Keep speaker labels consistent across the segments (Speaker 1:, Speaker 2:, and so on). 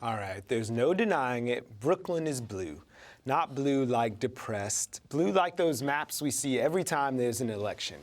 Speaker 1: All right, there's no denying it. Brooklyn is blue. Not blue like depressed, blue like those maps we see every time there's an election.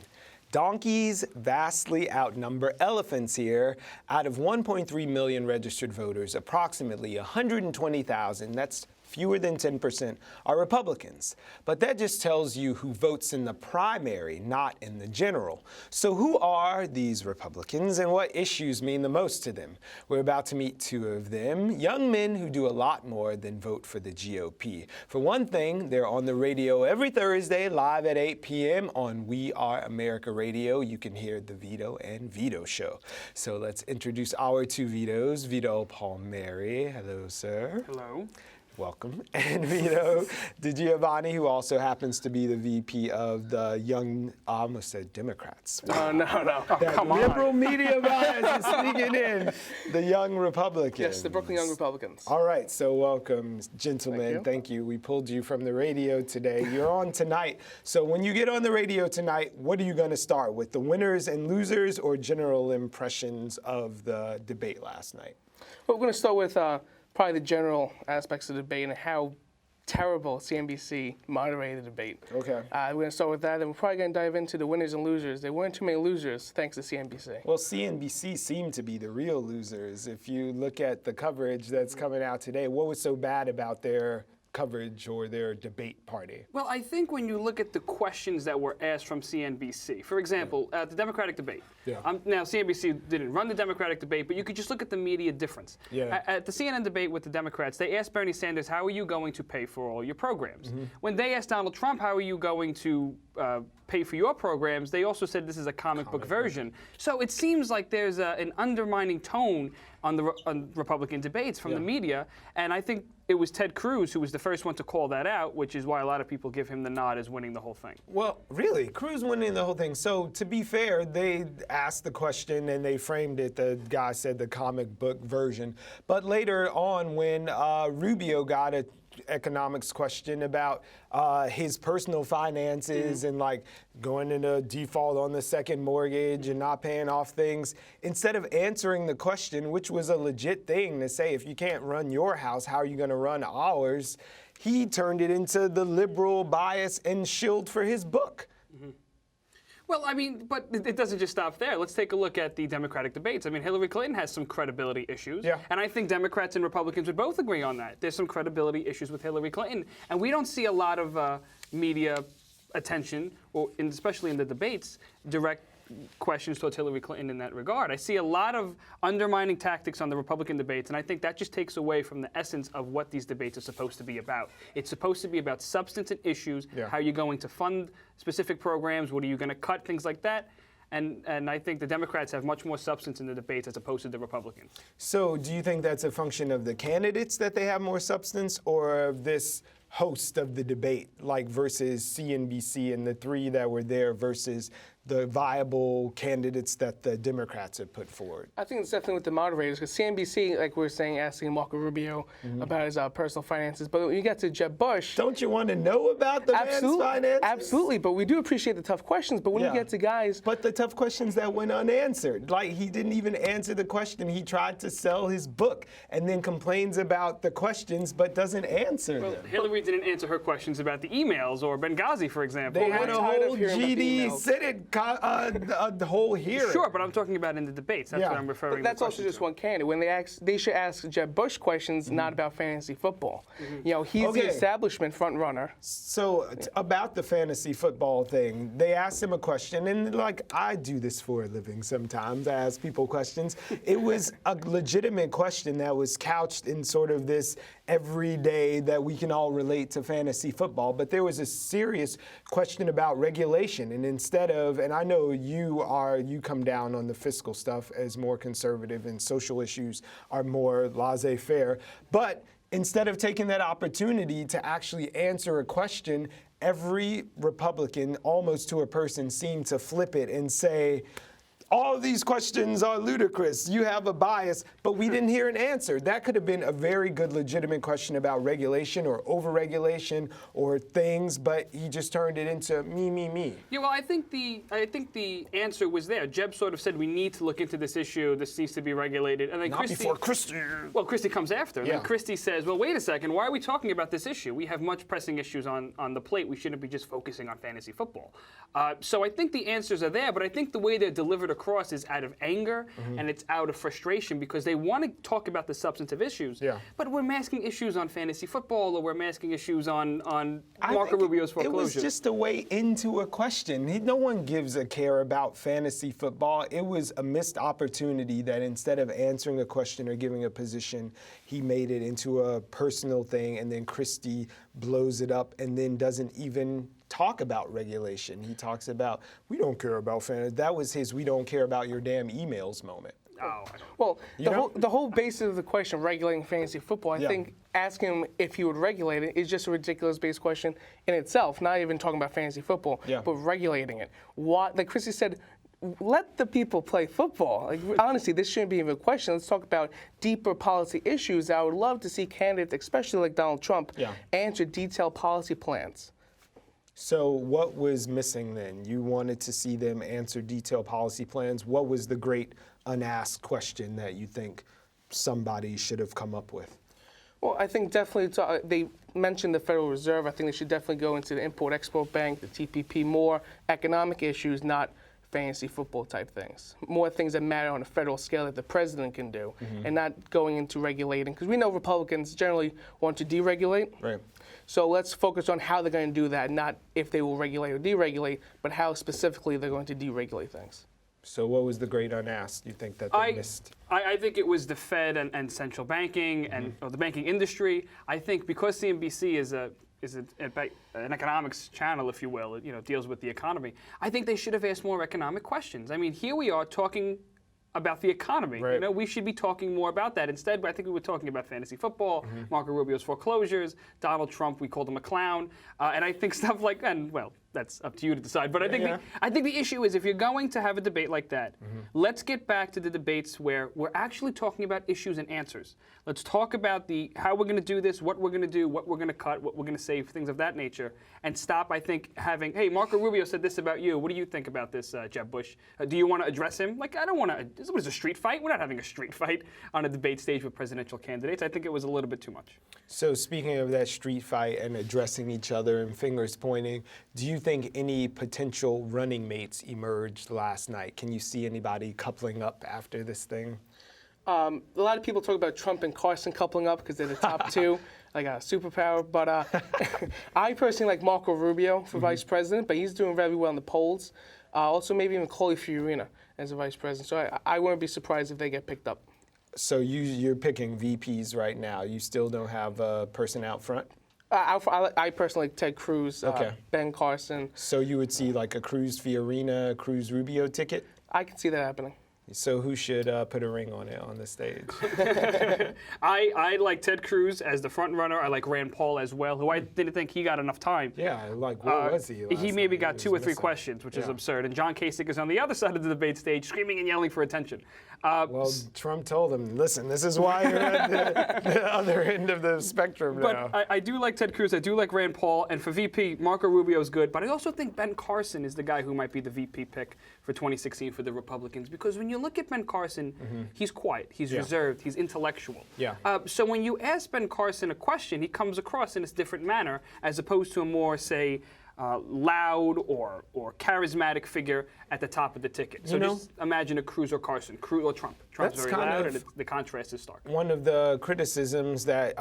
Speaker 1: Donkeys vastly outnumber elephants here. Out of 1.3 million registered voters, approximately 120,000, that's fewer than 10%, are Republicans. But that just tells you who votes in the primary, not in the general. So who are these Republicans and what issues mean the most to them? We're about to meet two of them, young men who do a lot more than vote for the GOP. For one thing, they're on the radio every Thursday, live at 8 p.m. on We Are America Radio. You can hear the Vito and Vito show. So let's introduce our two Vitos. Vito Palmieri, hello, sir.
Speaker 2: Hello.
Speaker 1: Welcome. And Vito DiGiovanni, who also happens to be the VP of the Young, I almost said Democrats.
Speaker 2: No. Oh,
Speaker 1: that
Speaker 2: come on.
Speaker 1: liberal media bias is sneaking in. The Young Republicans.
Speaker 2: Yes, the Brooklyn Young Republicans.
Speaker 1: All right, so welcome, gentlemen. Thank you. We pulled you from the radio today. You're on tonight. So when you get on the radio tonight, what are you going to start with? The winners and losers or general impressions of the debate last night?
Speaker 2: Well, we're going to start with probably the general aspects of the debate and how terrible CNBC moderated the debate.
Speaker 1: Okay.
Speaker 2: We're going to start with that, and we're probably going to dive into the winners and losers. There weren't too many losers, thanks to CNBC.
Speaker 1: Well, CNBC seemed to be the real losers. If you look at the coverage that's coming out today, what was so bad about their coverage or their debate party?
Speaker 3: Well, I think when you look at the questions that were asked from CNBC, for example, the Democratic debate. Now, CNBC didn't run the Democratic debate, but you could just look at the media difference. At the CNN debate with the Democrats, they asked Bernie Sanders, how are you going to pay for all your programs? When they asked Donald Trump, how are you going to pay for your programs, they also said this is a comic book version. So it seems like there's an undermining tone on Republican debates from the media, and I think it was Ted Cruz who was the first one to call that out, which is why a lot of people give him the nod as winning the whole thing.
Speaker 1: Well, really, Cruz winning the whole thing. So to be fair, they asked the question and they framed it, the guy said the comic book version. But later on when Rubio got an economics question about his personal finances and like going into default on the second mortgage and not paying off things, instead of answering the question, which was a legit thing to say, if you can't run your house, how are you going to run ours? He turned it into the liberal bias and shield for his book.
Speaker 3: Well, I mean, but it doesn't just stop there. Let's take a look at the Democratic debates. I mean, Hillary Clinton has some credibility issues. And I think Democrats and Republicans would both agree on that. There's some credibility issues with Hillary Clinton. And we don't see a lot of media attention, or especially in the debates, direct questions towards Hillary Clinton in that regard. I see a lot of undermining tactics on the Republican debates, and I think that just takes away from the essence of what these debates are supposed to be about. It's supposed to be about substance and issues, how you're going to fund specific programs, what are you going to cut, things like that. And I think the Democrats have much more substance in the debates as opposed to the Republicans.
Speaker 1: So do you think that's a function of the candidates that they have more substance, or of this host of the debate, like versus CNBC and the three that were there versus the viable candidates that the Democrats have put forward?
Speaker 2: I think it's definitely with the moderators, because CNBC, like we were saying, asking Marco Rubio about his personal finances. But when you get to Jeb Bush...
Speaker 1: Don't you want to know about the man's finances?
Speaker 2: Absolutely, but we do appreciate the tough questions. But when you get to guys...
Speaker 1: But the tough questions that went unanswered. Like, he didn't even answer the question. He tried to sell his book and then complains about the questions but doesn't answer them.
Speaker 3: Hillary didn't answer her questions about the emails or Benghazi, for example.
Speaker 1: They had a whole GD Senate the whole hearing.
Speaker 3: Sure, but I'm talking about in the debates. That's what I'm referring to.
Speaker 2: But that's also just one candidate. When they should ask Jeb Bush questions, not about fantasy football. You know, he's the establishment front runner.
Speaker 1: So about the fantasy football thing, they asked him a question, and like, I do this for a living sometimes. I ask people questions. It was a legitimate question that was couched in sort of this everyday that we can all relate to fantasy football, but there was a serious question about regulation, and instead of, and I know you come down on the fiscal stuff as more conservative and social issues are more laissez-faire, but instead of taking that opportunity to actually answer a question, every Republican, almost to a person, seemed to flip it and say, all of these questions are ludicrous. You have a bias, but we didn't hear an answer. That could have been a very good, legitimate question about regulation or overregulation or things, but he just turned it into me.
Speaker 3: Yeah, well, I think the answer was there. Jeb sort of said we need to look into this issue. This needs to be regulated. And then
Speaker 1: Not before Christie.
Speaker 3: Well, Christie comes after.
Speaker 1: Yeah.
Speaker 3: Then Christie says, well, wait a second. Why are we talking about this issue? We have much pressing issues on the plate. We shouldn't be just focusing on fantasy football. So I think the answers are there, but I think the way they're delivered across is out of anger and it's out of frustration because they want to talk about the substantive issues. Yeah. But we're masking issues on fantasy football or we're masking issues on Marco Rubio's foreclosure.
Speaker 1: It was just a way into a question. No one gives a care about fantasy football. It was a missed opportunity that instead of answering a question or giving a position, he made it into a personal thing, and then Christie blows it up and then doesn't even talk about regulation. He talks about, we don't care about fantasy. That was his we don't care about your damn emails moment.
Speaker 3: Oh,
Speaker 2: well, the whole basis of the question, regulating fantasy football, I think asking him if he would regulate it is just a ridiculous base question in itself, not even talking about fantasy football, but regulating it. Like Christie said, let the people play football. Like, honestly, this shouldn't be even a question. Let's talk about deeper policy issues. I would love to see candidates, especially like Donald Trump, answer detailed policy plans.
Speaker 1: So what was missing then? You wanted to see them answer detailed policy plans. What was the great unasked question that you think somebody should have come up with?
Speaker 2: Well, I think definitely they mentioned the Federal Reserve. I think they should definitely go into the Import-Export Bank, the TPP, more economic issues, not fantasy football type things. More things that matter on a federal scale that the president can do, and not going into regulating. Because we know Republicans generally want to deregulate.
Speaker 1: Right.
Speaker 2: So let's focus on how they're going to do that, not if they will regulate or deregulate, but how specifically they're going to deregulate things.
Speaker 1: So what was the great unasked you think that they missed?
Speaker 3: I think it was the Fed and central banking and the banking industry. I think because CNBC is an economics channel, if you will, it deals with the economy. I think they should have asked more economic questions. I mean, here we are talking about the economy.
Speaker 1: Right.
Speaker 3: We should be talking more about that. Instead, I think we were talking about fantasy football, Marco Rubio's foreclosures, Donald Trump, we called him a clown, and I think stuff like, and well, that's up to you to decide. But I think the issue is if you're going to have a debate like that, let's get back to the debates where we're actually talking about issues and answers. Let's talk about how we're going to do this, what we're going to do, what we're going to cut, what we're going to save, things of that nature, and stop, I think, having, hey, Marco Rubio said this about you. What do you think about this, Jeb Bush? Do you want to address him? Like, I don't want to. This was a street fight. We're not having a street fight on a debate stage with presidential candidates. I think it was a little bit too much.
Speaker 1: So speaking of that street fight and addressing each other and fingers pointing, do you think any potential running mates emerged last night? Can you see anybody coupling up after this thing?
Speaker 2: A lot of people talk about Trump and Carson coupling up because they're the top two, like a superpower. But I personally like Marco Rubio for vice president, but he's doing very well in the polls. Also, maybe even Coley Fiorina as a vice president. So I wouldn't be surprised if they get picked up.
Speaker 1: So you're picking VPs right now. You still don't have a person out front?
Speaker 2: I personally like Ted Cruz, Ben Carson.
Speaker 1: So you would see like a Cruz Fiorina, Cruz Rubio ticket?
Speaker 2: I can see that happening.
Speaker 1: So who should put a ring on it on the stage?
Speaker 3: I like Ted Cruz as the front runner. I like Rand Paul as well, who I didn't think he got enough time.
Speaker 1: Yeah, like where was he?
Speaker 3: He maybe got 2 or 3 questions, which is absurd. And John Kasich is on the other side of the debate stage, screaming and yelling for attention.
Speaker 1: Well, Trump told him, listen, this is why you're at the other end of the spectrum now.
Speaker 3: But I do like Ted Cruz. I do like Rand Paul. And for VP, Marco Rubio is good. But I also think Ben Carson is the guy who might be the VP pick for 2016 for the Republicans. Because when you look at Ben Carson, he's quiet, he's reserved, he's intellectual.
Speaker 1: Yeah.
Speaker 3: So when you ask Ben Carson a question, he comes across in a different manner as opposed to a more, say, loud or charismatic figure at the top of the ticket. So just imagine a Cruz or Carson, Cruz or Trump. Trump's very loud, and the contrast is stark.
Speaker 1: One of the criticisms that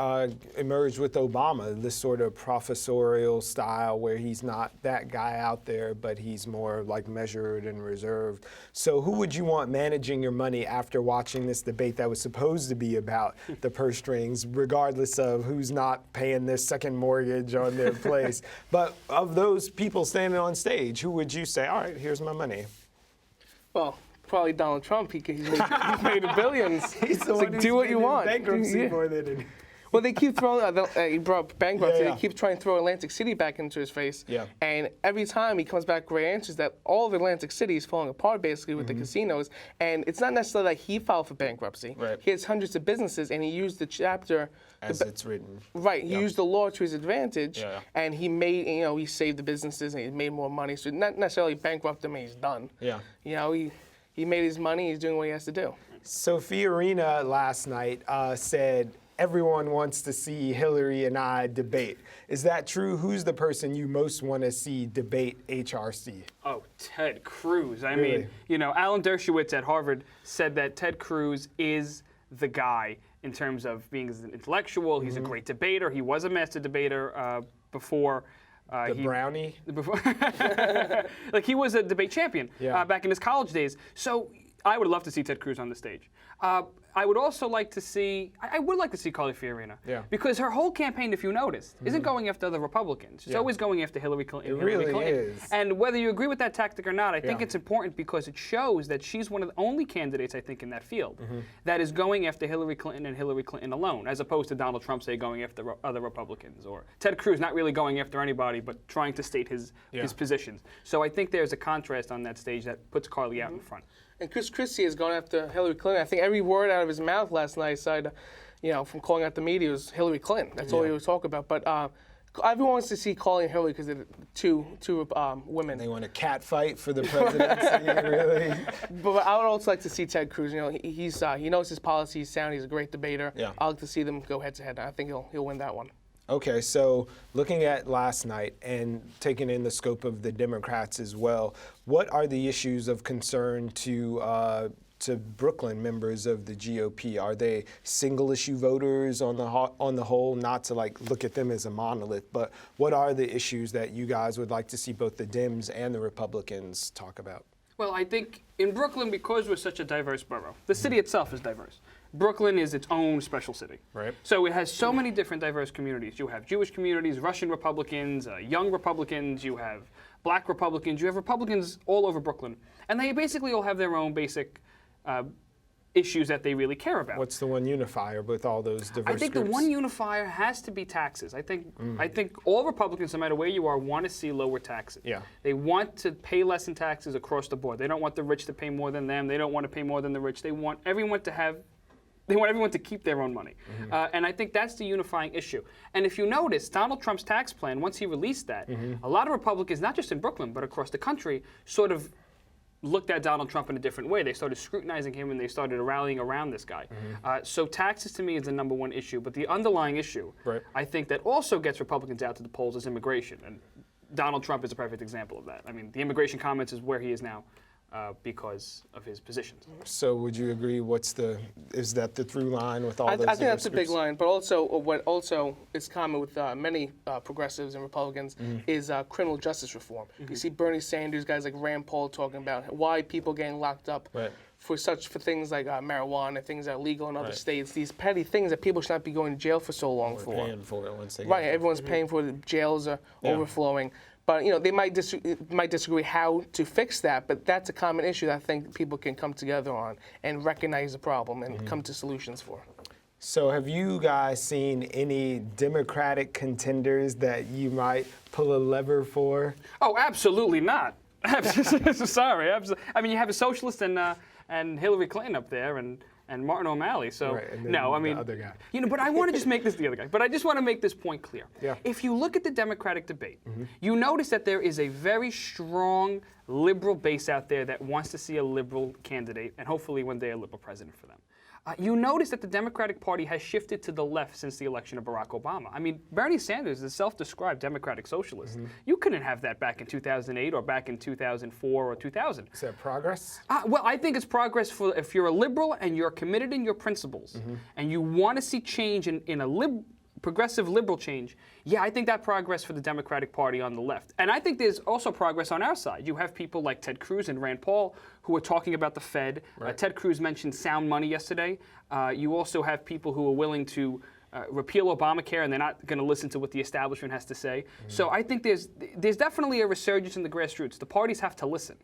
Speaker 1: emerged with Obama, this sort of professorial style where he's not that guy out there, but he's more like measured and reserved. So who would you want managing your money after watching this debate that was supposed to be about the purse strings, regardless of who's not paying their second mortgage on their place? But of those people standing on stage, who would you say, all right, here's my money?
Speaker 2: Well, probably Donald Trump. He's made the billions.
Speaker 1: He's the one who's
Speaker 2: do what you
Speaker 1: been in
Speaker 2: want.
Speaker 1: bankruptcy more than any.
Speaker 2: Well, they keep throwing, he brought up bankruptcy, they keep trying to throw Atlantic City back into his face. Yeah. And every time he comes back with great answers that all of Atlantic City is falling apart basically with the casinos. And it's not necessarily that he filed for bankruptcy. Right. He has hundreds of businesses and he used the chapter.
Speaker 1: As it's written.
Speaker 2: Right. He used the law to his advantage and he made, he saved the businesses and he made more money. So not necessarily bankrupt him and he's done. Yeah. He made his money, he's doing what he has to do.
Speaker 1: Sophia Arena last night said, everyone wants to see Hillary and I debate. Is that true? Who's the person you most want to see debate HRC?
Speaker 3: Oh, Ted Cruz. I mean, Alan Dershowitz at Harvard said that Ted Cruz is the guy in terms of being an intellectual. He's a great debater. He was a master debater before.
Speaker 1: Brownie?
Speaker 3: Before like he was a debate champion back in his college days. So I would love to see Ted Cruz on the stage. I would also like to see, I would like to see Carly Fiorina. Yeah. Because her whole campaign, if you noticed, isn't going after the Republicans. It's always going after Hillary Clinton.
Speaker 1: It really is.
Speaker 3: And whether you agree with that tactic or not, I think it's important because it shows that she's one of the only candidates, I think, in that field that is going after Hillary Clinton and Hillary Clinton alone, as opposed to Donald Trump, say, going after other Republicans, or Ted Cruz not really going after anybody, but trying to state his positions. So I think there's a contrast on that stage that puts Carly out in front.
Speaker 2: And Chris Christie has gone after Hillary Clinton. I think every word out of his mouth last night, aside, from calling out the media, was Hillary Clinton. That's all he was talking about. But everyone wants to see Carly and Hillary because they're two women.
Speaker 1: They want a cat fight for the presidency, really.
Speaker 2: But I would also like to see Ted Cruz. He knows his policy. He's sound. He's a great debater. Yeah. I'd like to see them go head to head. I think he'll win that one.
Speaker 1: Okay, so looking at last night and taking in the scope of the Democrats as well, what are the issues of concern to Brooklyn members of the GOP? Are they single-issue voters on the whole? Not to look at them as a monolith, but what are the issues that you guys would like to see both the Dems and the Republicans talk about?
Speaker 3: Well, I think in Brooklyn, because we're such a diverse borough, the city itself is diverse. Brooklyn is its own special city. Right. So it has so many different diverse communities. You have Jewish communities, Russian Republicans, young Republicans, you have black Republicans, you have Republicans all over Brooklyn. And they basically all have their own basic issues that they really care about.
Speaker 1: What's the one unifier with all those diverse
Speaker 3: I think
Speaker 1: groups?
Speaker 3: The one unifier has to be taxes. I think all Republicans, no matter where you are, want to see lower taxes. Yeah. They want to pay less in taxes across the board. They don't want the rich to pay more than them. They don't want to pay more than the rich. They want everyone to keep their own money. And I think that's the unifying issue. And if you notice, Donald Trump's tax plan, once he released that, a lot of Republicans, not just in Brooklyn, but across the country, sort of looked at Donald Trump in a different way. They started scrutinizing him and they started rallying around this guy. So taxes to me is the number one issue. But the underlying issue, I think that also gets Republicans out to the polls is immigration. And Donald Trump is a perfect example of that. I mean, the immigration comments is where he is now. Because of his positions.
Speaker 1: So would you agree, is that the through line with all those
Speaker 2: I think that's a big line, but also what also is common with many progressives and Republicans is criminal justice reform. You see Bernie Sanders, guys like Rand Paul talking about why people getting locked up for things like marijuana, things that are legal in other states, these petty things that people should not be going to jail for so long for.
Speaker 1: Paying for it once they get
Speaker 2: everyone's paying for it, the jails are overflowing. But they might disagree how to fix that, but that's a common issue that I think people can come together on and recognize the problem and come to solutions for.
Speaker 1: So have you guys seen any Democratic contenders that you might pull a lever for?
Speaker 3: Oh, absolutely not. Sorry. I mean, you have a socialist and Hillary Clinton up there and Martin O'Malley. So no, I mean,
Speaker 1: the other guy.
Speaker 3: But I want to just make this the other guy. But I just want to make this point clear. Yeah. If you look at the Democratic debate, you notice that there is a very strong liberal base out there that wants to see a liberal candidate and hopefully one day a liberal president for them. You notice that the Democratic Party has shifted to the left since the election of Barack Obama. I mean, Bernie Sanders is a self-described democratic socialist. You couldn't have that back in 2008 or back in 2004 or 2000.
Speaker 1: Is that progress?
Speaker 3: Well, I think it's progress for if you're a liberal and you're committed in your principles and you want to see change in a progressive liberal change, yeah, I think that progress for the Democratic Party on the left. And I think there's also progress on our side. You have people like Ted Cruz and Rand Paul who are talking about the Fed. Ted Cruz mentioned sound money yesterday. You also have people who are willing to repeal Obamacare and they're not going to listen to what the establishment has to say. So I think there's definitely a resurgence in the grassroots. The parties have to listen.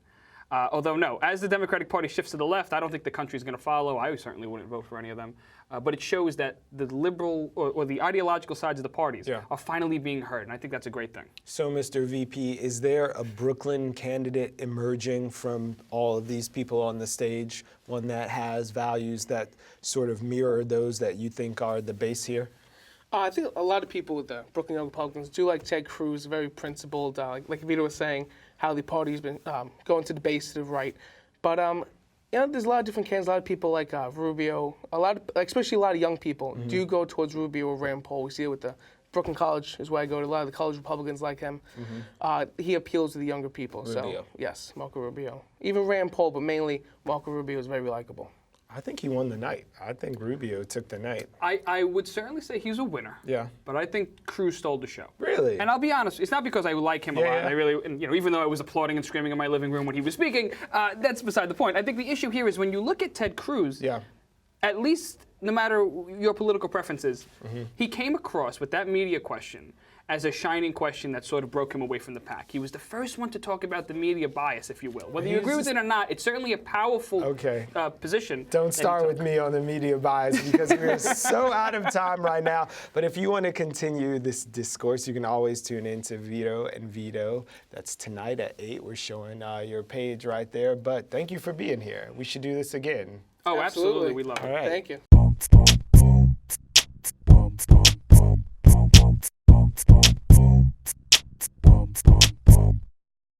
Speaker 3: Although, no, as the Democratic Party shifts to the left, I don't think the country's going to follow. I certainly wouldn't vote for any of them. But it shows that the liberal or the ideological sides of the parties are finally being heard, and I think that's a great thing.
Speaker 1: So, Mr. VP, is there a Brooklyn candidate emerging from all of these people on the stage, one that has values that sort of mirror those that you think are the base here?
Speaker 2: I think a lot of people with the Brooklyn Young Republicans do like Ted Cruz, very principled, like Vito was saying, how the party's been going to the base to the right. But you know, there's a lot of different candidates. A lot of people like Rubio, especially a lot of young people do go towards Rubio or Rand Paul. We see it with the Brooklyn College is where I go to. A lot of the college Republicans like him. He appeals to the younger people.
Speaker 1: Rubio.
Speaker 2: So yes, Marco Rubio. Even Rand Paul, but mainly Marco Rubio is very likable.
Speaker 1: I think he won the night. I think Rubio took the night.
Speaker 3: I would certainly say he's a winner.
Speaker 1: Yeah.
Speaker 3: But I think Cruz stole the show.
Speaker 1: Really?
Speaker 3: And I'll be honest, it's not because I like him a lot. And I really, you know, even though I was applauding and screaming in my living room when he was speaking, that's beside the point. I think the issue here is when you look at Ted Cruz, at least no matter your political preferences, he came across with that media question as a shining question that sort of broke him away from the pack. He was the first one to talk about the media bias, if you will. Whether you agree with it or not, it's certainly a powerful position.
Speaker 1: Don't start with me on the media bias because we're so out of time right now. But if you want to continue this discourse, you can always tune in to Vito and Vito. That's tonight at 8. We're showing your page right there. But thank you for being here. We should do this again.
Speaker 3: Oh, absolutely. We love it.
Speaker 1: All right.
Speaker 2: Thank you.